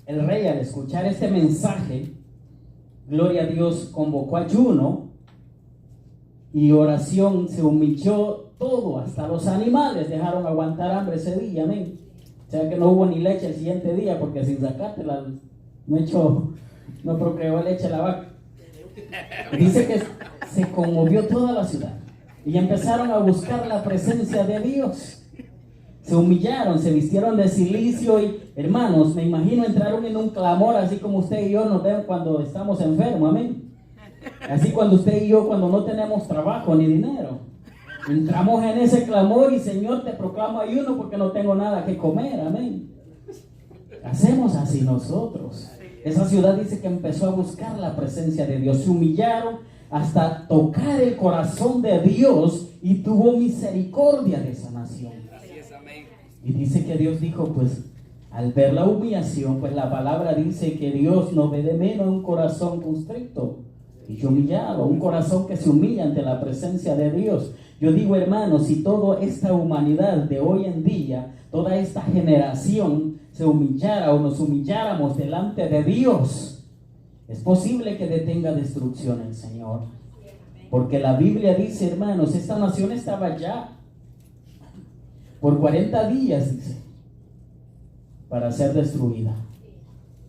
el rey, al escuchar este mensaje, gloria a Dios, convocó ayuno y oración, se humilló todo, hasta los animales dejaron aguantar hambre ese día, amén. O sea que no hubo ni leche el siguiente día, porque sin sacártela no procreó leche la vaca. Dice que se conmovió toda la ciudad y empezaron a buscar la presencia de Dios. Se humillaron, se vistieron de cilicio y, hermanos, me imagino entraron en un clamor, así como usted y yo nos ven cuando estamos enfermos, amén. Así cuando usted y yo, cuando no tenemos trabajo ni dinero, entramos en ese clamor y, Señor, te proclamo ayuno porque no tengo nada que comer, amén. Hacemos así nosotros. Esa ciudad dice que empezó a buscar la presencia de Dios, se humillaron hasta tocar el corazón de Dios y tuvo misericordia de esa nación. Así es, amén. Y dice que Dios dijo, pues, al ver la humillación, pues la palabra dice que Dios no ve de menos un corazón constricto y humillado, un corazón que se humilla ante la presencia de Dios. Yo digo, hermanos, si toda esta humanidad de hoy en día, toda esta generación se humillara o nos humilláramos delante de Dios, es posible que detenga destrucción el Señor. Porque la Biblia dice, hermanos, esta nación estaba ya por 40 días, dice, para ser destruida.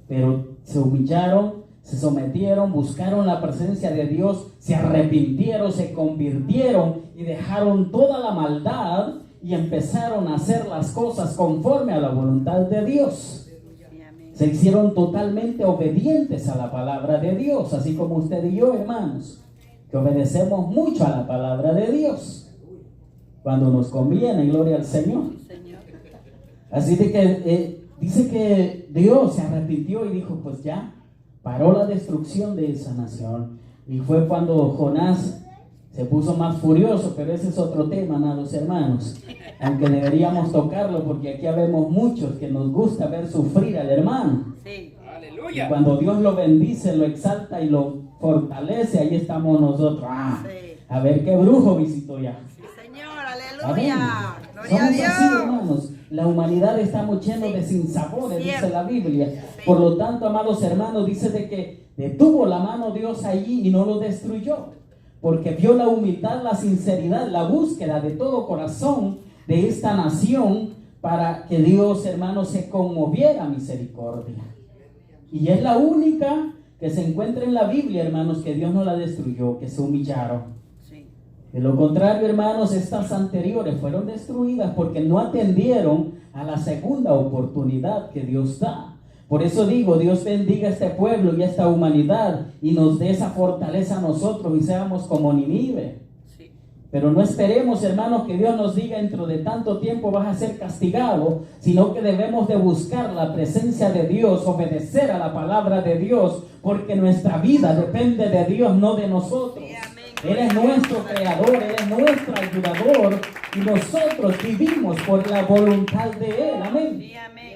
Pero se humillaron, se sometieron, buscaron la presencia de Dios, se arrepintieron, se convirtieron y dejaron toda la maldad y empezaron a hacer las cosas conforme a la voluntad de Dios. Sí, amén. Se hicieron totalmente obedientes a la palabra de Dios, así como usted y yo, hermanos, que obedecemos mucho a la palabra de Dios cuando nos conviene, gloria al Señor. Señor. Así de que dice que Dios se arrepintió y dijo, pues ya, paró la destrucción de esa nación. Y fue cuando Jonás se puso más furioso, pero ese es otro tema, amados hermanos, aunque deberíamos tocarlo porque aquí habemos muchos que nos gusta ver sufrir al hermano. Sí. Y Aleluya. cuando Dios lo bendice, lo exalta y lo fortalece, ahí estamos nosotros. Sí. A ver qué brujo visitó ya. Sí, Señor. Aleluya. Amén. Gloria a Somos Dios. así, hermanos. La humanidad estamos llenos de sinsabores, dice Cierto. la Biblia. Sí. Por lo tanto, amados hermanos, dice de que detuvo la mano Dios allí y no lo destruyó. Porque vio la humildad, la sinceridad, la búsqueda de todo corazón de esta nación para que Dios, hermanos, se conmoviera a misericordia. Y es la única que se encuentra en la Biblia, hermanos, que Dios no la destruyó, que se humillaron. Sí. De lo contrario, hermanos, estas anteriores fueron destruidas porque no atendieron a la segunda oportunidad que Dios da. Por eso digo, Dios bendiga a este pueblo y a esta humanidad y nos dé esa fortaleza a nosotros y seamos como Nínive. Sí. Pero no esperemos, hermanos, que Dios nos diga dentro de tanto tiempo vas a ser castigado, sino que debemos de buscar la presencia de Dios, obedecer a la palabra de Dios, porque nuestra vida depende de Dios, no de nosotros. Sí, amén. Él es nuestro creador, Él es nuestro ayudador y nosotros vivimos por la voluntad de Él. Amén. Sí, amén.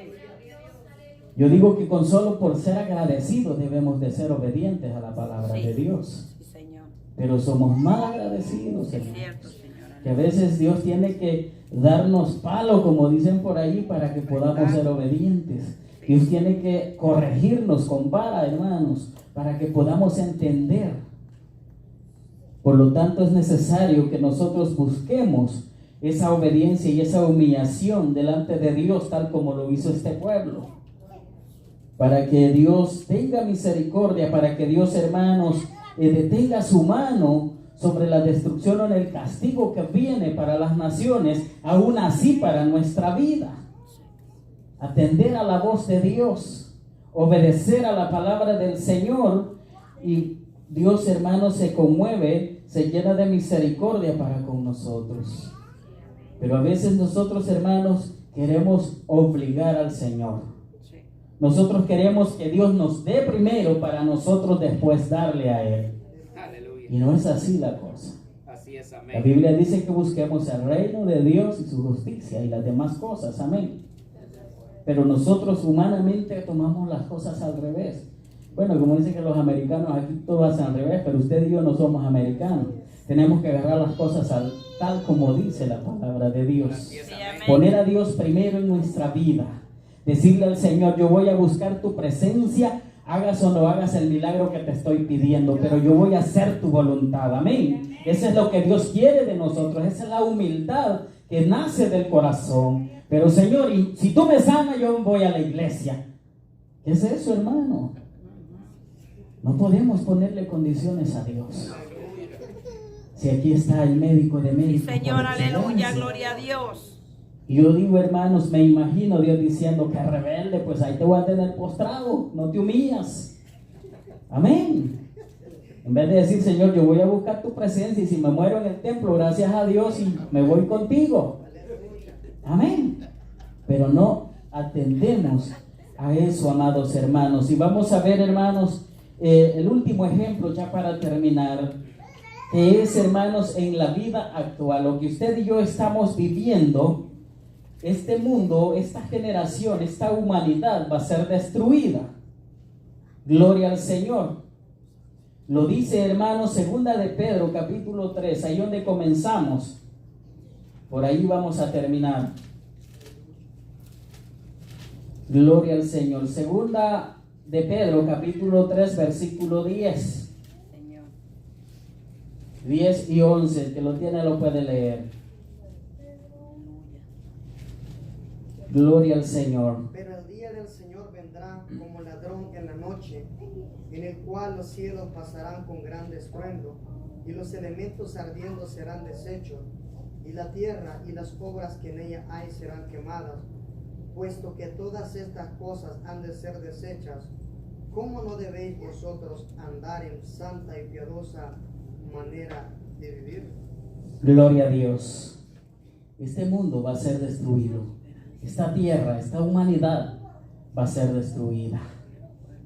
Yo digo que con solo por ser agradecidos debemos de ser obedientes a la palabra Sí. de Dios. Sí, Señor. Pero somos mal agradecidos, Es Señor. cierto, Señor. Que a veces Dios tiene que darnos palo, como dicen por ahí, para que podamos ser obedientes. Dios tiene que corregirnos con vara, hermanos, para que podamos entender. Por lo tanto, es necesario que nosotros busquemos esa obediencia y esa humillación delante de Dios, tal como lo hizo este pueblo. Para que Dios tenga misericordia, para que Dios, hermanos, detenga su mano sobre la destrucción o en el castigo que viene para las naciones, aún así para nuestra vida. Atender a la voz de Dios, obedecer a la palabra del Señor, y Dios, hermanos, se conmueve, se llena de misericordia para con nosotros. Pero a veces nosotros, hermanos, queremos obligar al Señor. Sí. Nosotros queremos que Dios nos dé primero para nosotros después darle a Él. Aleluya. Y no es así la cosa. Así es, La amén. Biblia dice que busquemos el reino de Dios y su justicia y las demás cosas, amén. Pero nosotros humanamente tomamos las cosas al revés. Bueno, como dicen que los americanos aquí todo hacen al revés, pero usted y yo no somos americanos. Tenemos que agarrar las cosas tal como dice la palabra de Dios. Así es, amén. Poner a Dios primero en nuestra vida. Decirle al Señor, yo voy a buscar tu presencia, hagas o no hagas el milagro que te estoy pidiendo, pero yo voy a hacer tu voluntad, amén. Eso es lo que Dios quiere de nosotros, esa es la humildad que nace del corazón. Pero Señor, y si tú me sanas, yo voy a la iglesia. ¿Qué es eso, hermano? No podemos ponerle condiciones a Dios. Si aquí está el médico de Sí, médicos. Señor, por aleluya, excelencia. gloria a Dios. Y yo digo, hermanos, me imagino Dios diciendo que rebelde, pues ahí te voy a tener postrado, no te humillas. Amén. En vez de decir, Señor, yo voy a buscar tu presencia y si me muero en el templo, gracias a Dios y me voy contigo. Amén. Pero no atendemos a eso, amados hermanos. Y vamos a ver, hermanos, el último ejemplo ya para terminar, que es, hermanos, en la vida actual, lo que usted y yo estamos viviendo. Este mundo, esta generación, esta humanidad va a ser destruida. Gloria al Señor. Lo dice, hermanos, segunda de Pedro, capítulo 3, ahí donde comenzamos. Por ahí vamos a terminar. Gloria al Señor. Segunda de Pedro, capítulo 3, versículo 10. Señor. 10 y 11, el que lo tiene lo puede leer. Gloria al Señor. Pero el día del Señor vendrá como ladrón en la noche, en el cual los cielos pasarán con gran estruendo, y los elementos ardiendo serán deshechos, y la tierra y las obras que en ella hay serán quemadas. Puesto que todas estas cosas han de ser deshechas, ¿cómo no debéis vosotros andar en santa y piadosa manera de vivir? Gloria a Dios. Este mundo va a ser destruido. Esta tierra, esta humanidad va a ser destruida.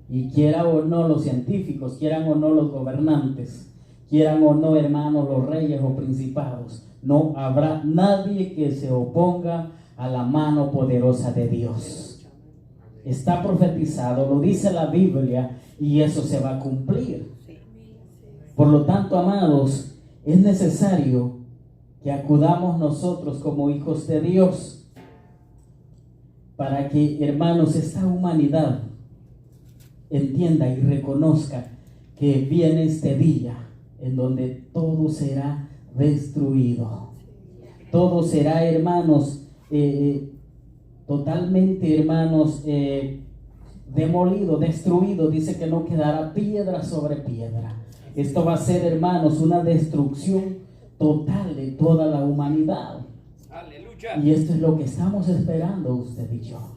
Y quiera o no los científicos, quieran o no los gobernantes, quieran o no, hermanos, los reyes o principados, no habrá nadie que se oponga a la mano poderosa de Dios. Está profetizado, lo dice la Biblia, y eso se va a cumplir. Por lo tanto, amados, es necesario que acudamos nosotros como hijos de Dios para que, hermanos, esta humanidad entienda y reconozca que viene este día en donde todo será destruido. Todo será, hermanos, totalmente, hermanos, demolido, destruido. Dice que no quedará piedra sobre piedra. Esto va a ser, hermanos, una destrucción total de toda la humanidad. Aleluya. Y esto es lo que estamos esperando usted y yo.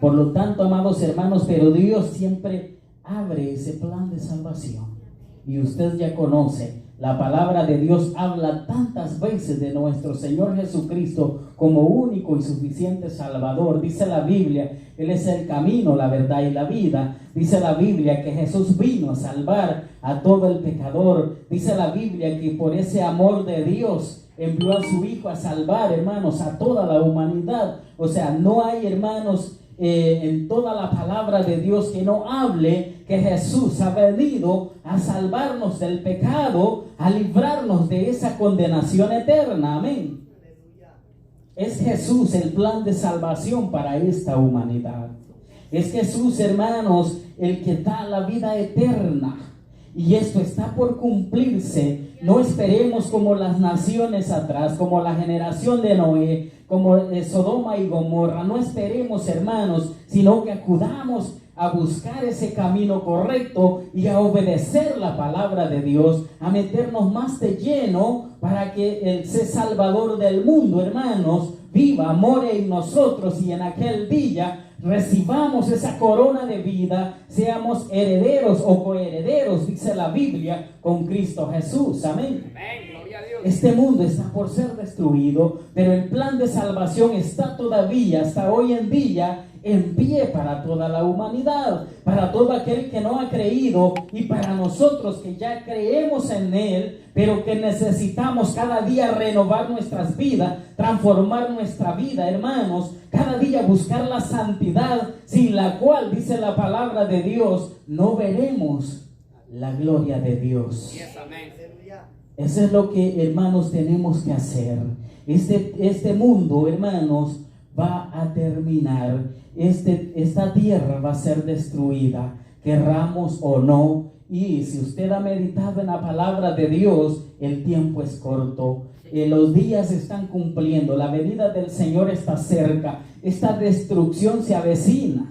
Por lo tanto, amados hermanos, pero Dios siempre abre ese plan de salvación. Y usted ya conoce, la palabra de Dios habla tantas veces de nuestro Señor Jesucristo como único y suficiente Salvador. Dice la Biblia, Él es el camino, la verdad y la vida. Dice la Biblia que Jesús vino a salvar a todo el pecador. Dice la Biblia que por ese amor de Dios envió a su Hijo a salvar, hermanos, a toda la humanidad. O sea, no hay, hermanos, en toda la palabra de Dios que no hable que Jesús ha venido a salvarnos del pecado, a librarnos de esa condenación eterna. Amén. Es Jesús el plan de salvación para esta humanidad. Es Jesús, hermanos, el que da la vida eterna. Y esto está por cumplirse. No esperemos como las naciones atrás, como la generación de Noé, como Sodoma y Gomorra. No esperemos, hermanos, sino que acudamos a buscar ese camino correcto y a obedecer la palabra de Dios, a meternos más de lleno para que el ser Salvador del mundo, hermanos, viva, more en nosotros y en aquel día recibamos esa corona de vida, seamos herederos o coherederos, dice la Biblia, con Cristo Jesús. Amén. Amén. Gloria Dios. Este mundo está por ser destruido, pero el plan de salvación está todavía, hasta hoy en día, en pie para toda la humanidad, para todo aquel que no ha creído y para nosotros que ya creemos en Él, pero que necesitamos cada día renovar nuestras vidas, transformar nuestra vida, hermanos, cada día buscar la santidad, sin la cual, dice la palabra de Dios, no veremos la gloria de Dios. Yes, amén. Aleluya. Eso es lo que, hermanos, tenemos que hacer. Este mundo, hermanos, va a terminar. Esta tierra va a ser destruida, querramos o no. Y si usted ha meditado en la palabra de Dios, el tiempo es corto. Los días se están cumpliendo. La venida del Señor está cerca. Esta destrucción se avecina.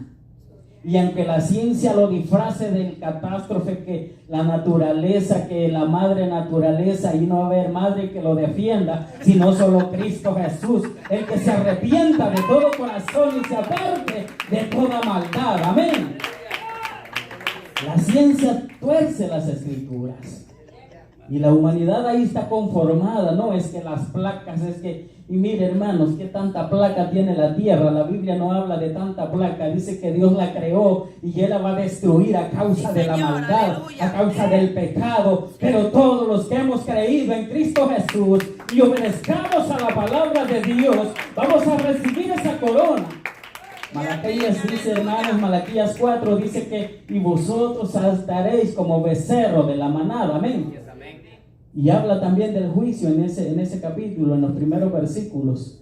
Y aunque la ciencia lo disfrace del catástrofe, que la naturaleza, que la madre naturaleza, y no va a haber madre que lo defienda, sino solo Cristo Jesús, el que se arrepienta de todo corazón y se aparte de toda maldad. Amén. La ciencia tuerce las escrituras. Y la humanidad ahí está conformada, no es que las placas, es que, y mire hermanos, qué tanta placa tiene la tierra. La Biblia no habla de tanta placa, dice que Dios la creó y Él la va a destruir a causa de la maldad, a causa del pecado. Pero todos los que hemos creído en Cristo Jesús y obedezcamos a la palabra de Dios, vamos a recibir esa corona. Malaquías dice, hermanos, Malaquías 4 dice que y vosotros estaréis como becerro de la manada. Amén. Yes, amén. Y habla también del juicio en ese capítulo, en los primeros versículos.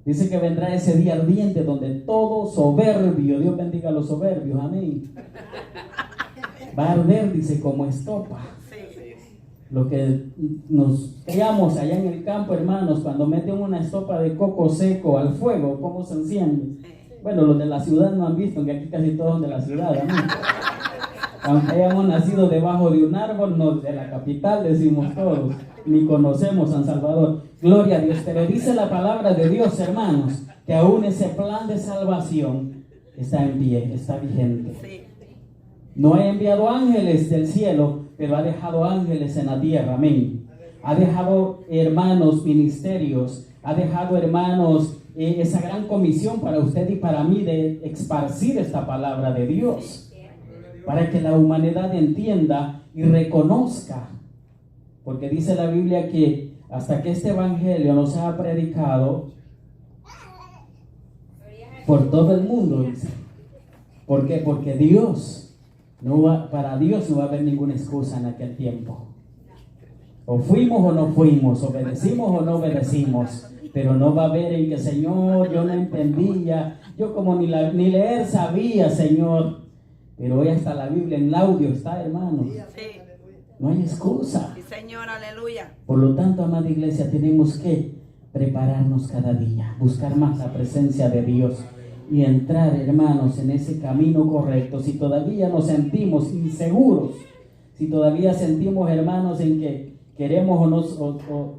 Dice que vendrá ese día ardiente donde todo soberbio, Dios bendiga a los soberbios, amén, va a arder, dice, como estopa. Lo que nos criamos allá en el campo, hermanos, cuando meten una estopa de coco seco al fuego, ¿cómo se enciende? Bueno, los de la ciudad no han visto, que aquí casi todos son de la ciudad, amén. Aunque hayamos nacido debajo de un árbol, no de la capital, decimos todos, ni conocemos San Salvador. Gloria a Dios, pero dice la palabra de Dios, hermanos, que aún ese plan de salvación está en pie, está vigente. No ha enviado ángeles del cielo, pero ha dejado ángeles en la tierra, amén. Ha dejado, hermanos, ministerios, ha dejado, hermanos, esa gran comisión para usted y para mí de esparcir esta palabra de Dios, para que la humanidad entienda y reconozca, porque dice la Biblia que hasta que este evangelio no sea predicado por todo el mundo, dice. ¿Por qué? Porque para Dios no va a haber ninguna excusa en aquel tiempo. O fuimos o no fuimos, obedecimos o no obedecimos, pero no va a haber en que, Señor, yo no entendía, yo como ni leer sabía, Señor. Pero hoy hasta la Biblia en audio está, hermanos. Sí. No hay excusa. Sí, Señor, aleluya. Por lo tanto, amada iglesia, tenemos que prepararnos cada día, buscar más la presencia de Dios y entrar, hermanos, en ese camino correcto. Si todavía nos sentimos inseguros, si todavía sentimos, hermanos, en que queremos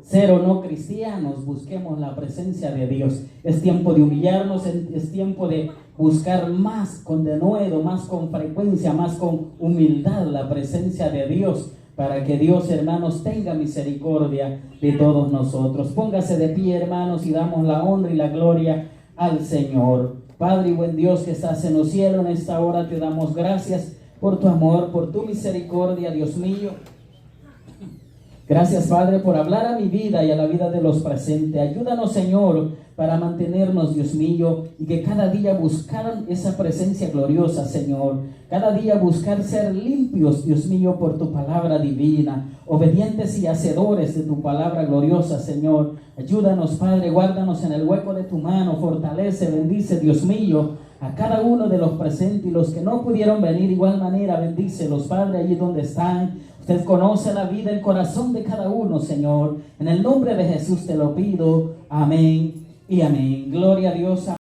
ser o no cristianos, busquemos la presencia de Dios. Es tiempo de humillarnos, es tiempo de buscar más con denuedo, más con frecuencia, más con humildad la presencia de Dios, para que Dios, hermanos, tenga misericordia de todos nosotros. Póngase de pie, hermanos, y damos la honra y la gloria al Señor. Padre y buen Dios que estás en los cielos, en esta hora te damos gracias por tu amor, por tu misericordia, Dios mío. Gracias, Padre, por hablar a mi vida y a la vida de los presentes. Ayúdanos, Señor, para mantenernos, Dios mío, y que cada día buscar esa presencia gloriosa, Señor. Cada día buscar ser limpios, Dios mío, por tu palabra divina, obedientes y hacedores de tu palabra gloriosa, Señor. Ayúdanos, Padre, guárdanos en el hueco de tu mano, fortalece, bendice, Dios mío, a cada uno de los presentes y los que no pudieron venir, de igual manera, bendícelos, Padre, allí donde están. Usted conoce la vida, el corazón de cada uno, Señor. En el nombre de Jesús te lo pido. Amén y amén. Gloria a Dios.